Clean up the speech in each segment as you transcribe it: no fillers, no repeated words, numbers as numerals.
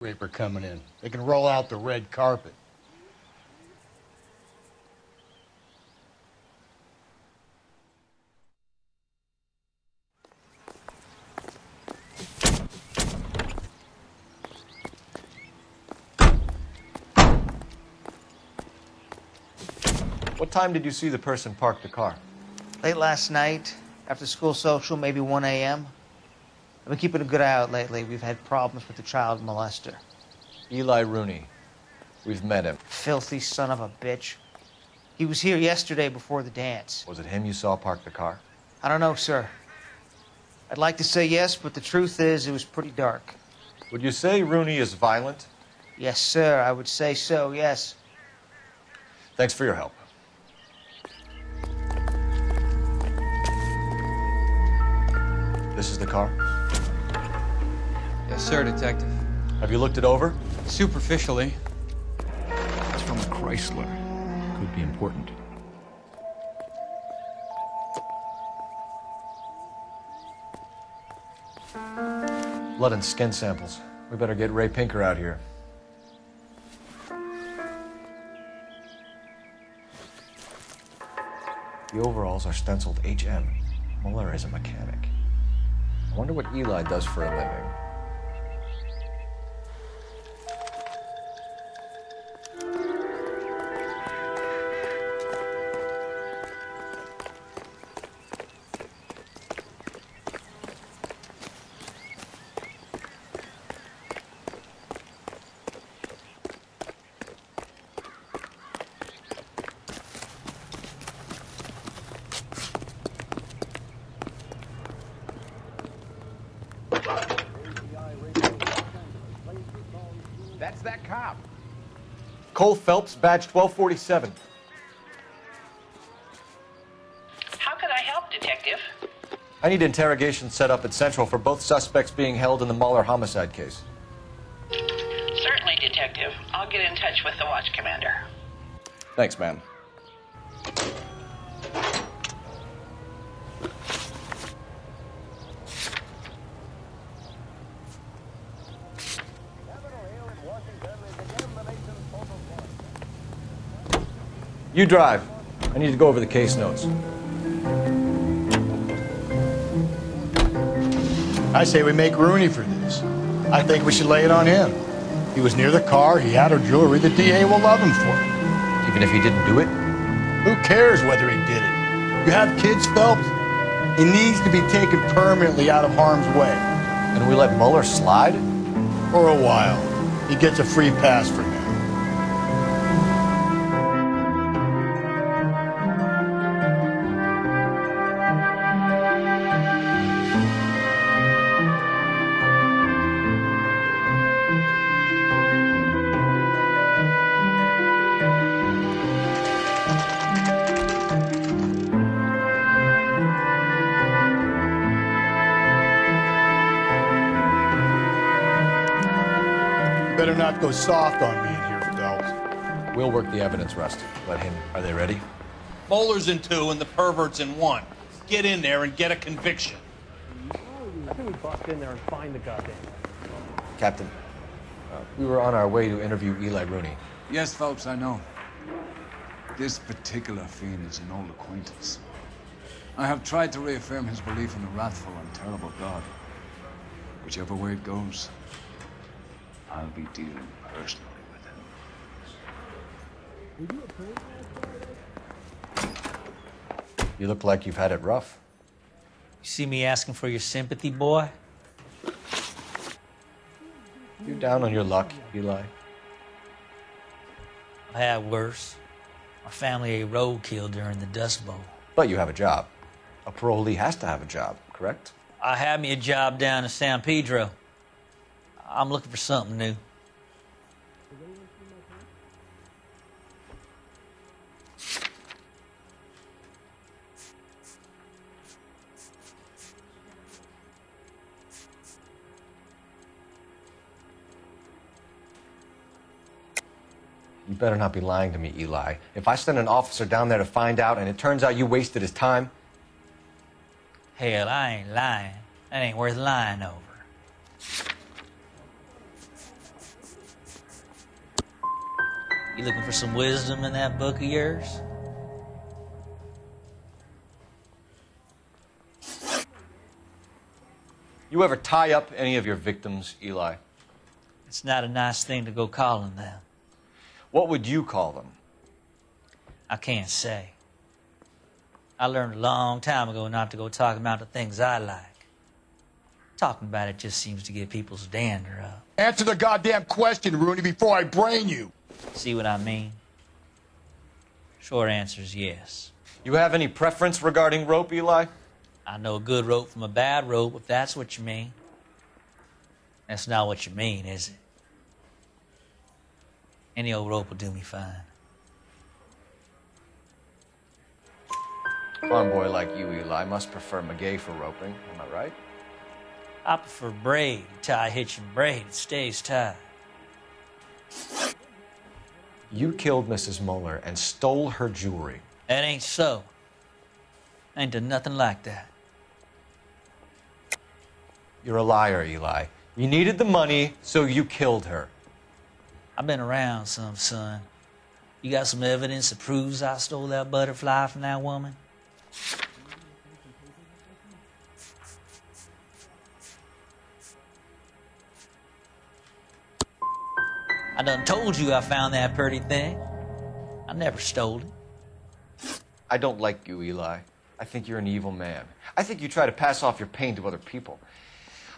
Raper coming in. They can roll out the red carpet. What time did you see the person park the car? Late last night, after school social, maybe 1 a.m. I've been keeping a good eye out lately. We've had problems with the child molester. Eli Rooney. We've met him. Filthy son of a bitch. He was here yesterday before the dance. Was it him you saw park the car? I don't know, sir. I'd like to say yes, but the truth is it was pretty dark. Would you say Rooney is violent? Yes, sir. I would say so, yes. Thanks for your help. This is the car? Yes, sir, Detective. Have you looked it over? Superficially. It's from a Chrysler. Could be important. Blood and skin samples. We better get Ray Pinker out here. The overalls are stenciled HM. Muller is a mechanic. I wonder what Eli does for a living. That's that cop. Cole Phelps, badge 1247. How can I help, Detective? I need interrogation set up at Central for both suspects being held in the Muller homicide case. Certainly, Detective. I'll get in touch with the watch commander. Thanks, man. You drive. I need to go over the case notes. I say we make Rooney for this. I think we should lay it on him. He was near the car, he had her jewelry, the DA will love him for it. Even if he didn't do it? Who cares whether he did it? You have kids, Phelps? He needs to be taken permanently out of harm's way. And we let Muller slide? For a while. He gets a free pass for now. Better not go soft on me in here, Phelps. We'll work the evidence, Rust. Let him. Are they ready? Bowler's in 2 and the pervert's in 1. Get in there and get a conviction. I think we bust in there and find the goddamn thing. Captain, we were on our way to interview Eli Rooney. Yes, Phelps, I know. This particular fiend is an old acquaintance. I have tried to reaffirm his belief in a wrathful and terrible God. Whichever way it goes, I'll be dealing personally with him. You look like you've had it rough. You see me asking for your sympathy, boy? You down on your luck, Eli? I had worse. My family ate roadkill during the Dust Bowl. But you have a job. A parolee has to have a job, correct? I had me a job down in San Pedro. I'm looking for something new. You better not be lying to me, Eli. If I send an officer down there to find out and it turns out you wasted his time... Hell, I ain't lying. That ain't worth lying over. You looking for some wisdom in that book of yours? You ever tie up any of your victims, Eli? It's not a nice thing to go calling them. What would you call them? I can't say. I learned a long time ago not to go talking about the things I like. Talking about it just seems to get people's dander up. Answer the goddamn question, Rooney, before I brain you. See what I mean? Short answer is yes. You have any preference regarding rope, Eli? I know a good rope from a bad rope, if that's what you mean. That's not what you mean, is it? Any old rope will do me fine. Farm boy like you, Eli, must prefer Magay for roping. Am I right? I prefer braid. Tie, hitch, and braid. It stays tied. You killed Mrs. Muller and stole her jewelry. That ain't so. I ain't done nothing like that. You're a liar, Eli. You needed the money, so you killed her. I've been around some, son. You got some evidence that proves I stole that butterfly from that woman? I done told you I found that pretty thing. I never stole it. I don't like you, Eli. I think you're an evil man. I think you try to pass off your pain to other people.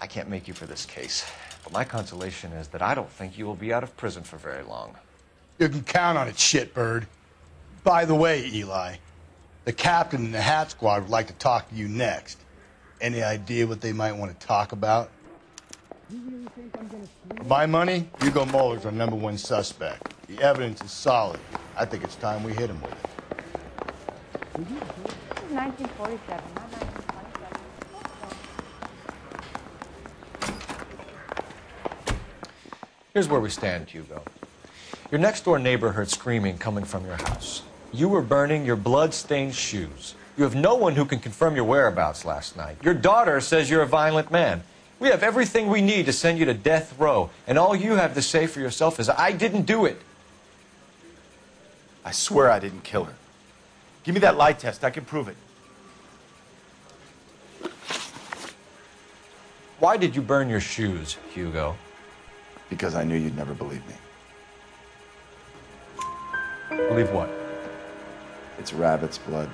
I can't make you for this case, but my consolation is that I don't think you will be out of prison for very long. You can count on it, shitbird. By the way, Eli, the captain and the Hat Squad would like to talk to you next. Any idea what they might want to talk about? For my money, Hugo Muller's our #1 suspect. The evidence is solid. I think it's time we hit him with it. 1947, not 1927. Here's where we stand, Hugo. Your next-door neighbor heard screaming coming from your house. You were burning your blood-stained shoes. You have no one who can confirm your whereabouts last night. Your daughter says you're a violent man. We have everything we need to send you to death row, and all you have to say for yourself is, I didn't do it. I swear I didn't kill her. Give me that lie test. I can prove it. Why did you burn your shoes, Hugo? Because I knew you'd never believe me. Believe what? It's rabbit's blood.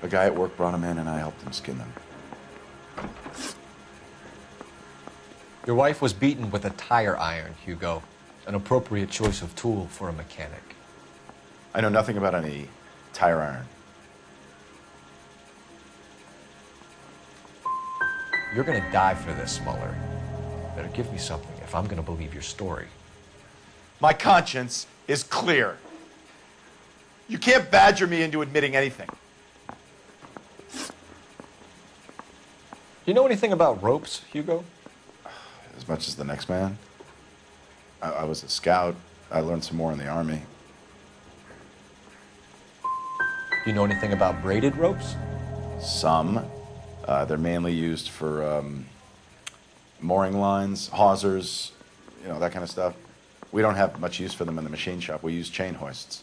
A guy at work brought him in and I helped him skin them. Your wife was beaten with a tire iron, Hugo. An appropriate choice of tool for a mechanic. I know nothing about any tire iron. You're gonna die for this, Muller. Better give me something if I'm gonna believe your story. My conscience is clear. You can't badger me into admitting anything. Do you know anything about ropes, Hugo? As much as the next man. I was a scout. I learned some more in the Army. Do you know anything about braided ropes? Some. They're mainly used for mooring lines, hawsers, you know, that kind of stuff. We don't have much use for them in the machine shop. We use chain hoists.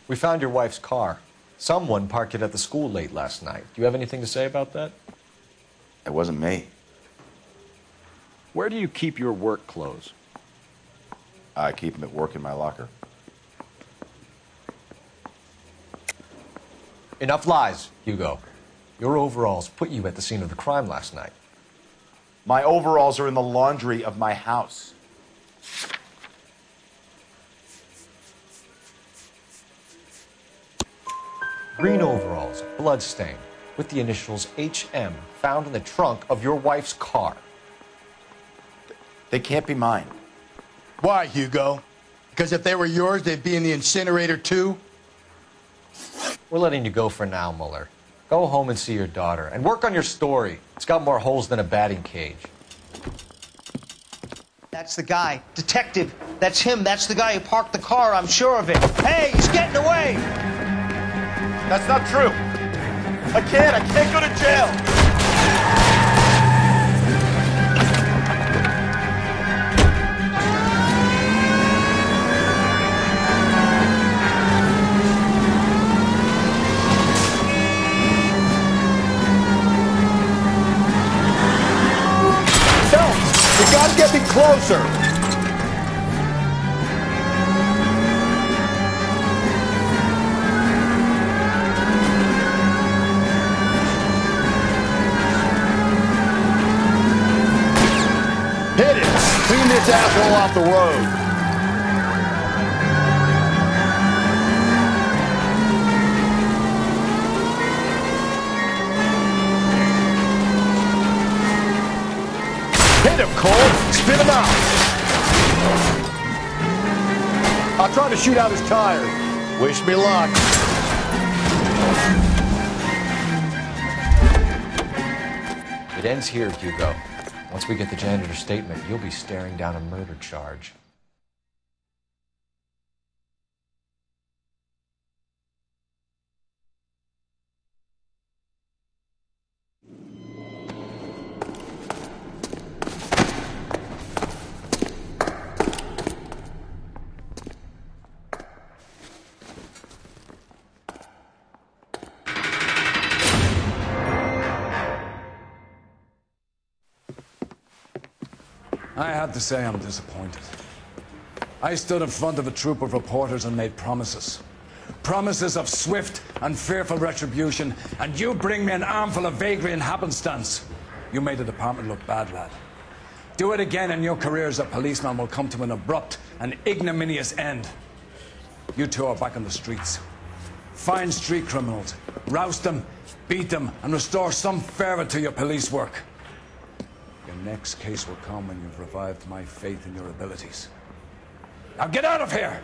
We found your wife's car. Someone parked it at the school late last night. Do you have anything to say about that? It wasn't me. Where do you keep your work clothes? I keep them at work in my locker. Enough lies, Hugo. Your overalls put you at the scene of the crime last night. My overalls are in the laundry of my house. Green overalls, bloodstained, with the initials HM found in the trunk of your wife's car. They can't be mine. Why, Hugo? Because if they were yours, they'd be in the incinerator too? We're letting you go for now, Muller. Go home and see your daughter, and work on your story. It's got more holes than a batting cage. That's the guy. Detective. That's him. That's the guy who parked the car. I'm sure of it. Hey, he's getting away! That's not true. I can't go to jail. gotta get me closer. Hit it! Clean this asshole off the road. Hit him, Cole! Spit him out! I'll try to shoot out his tires. Wish me luck. It ends here, Hugo. Once we get the janitor's statement, you'll be staring down a murder charge. I have to say I'm disappointed. I stood in front of a troop of reporters and made promises. Promises of swift and fearful retribution, and you bring me an armful of vagary and happenstance. You made the department look bad, lad. Do it again and your career as a policeman will come to an abrupt and ignominious end. You two are back on the streets. Find street criminals, roust them, beat them, and restore some fervor to your police work. Your next case will come when you've revived my faith in your abilities. Now get out of here!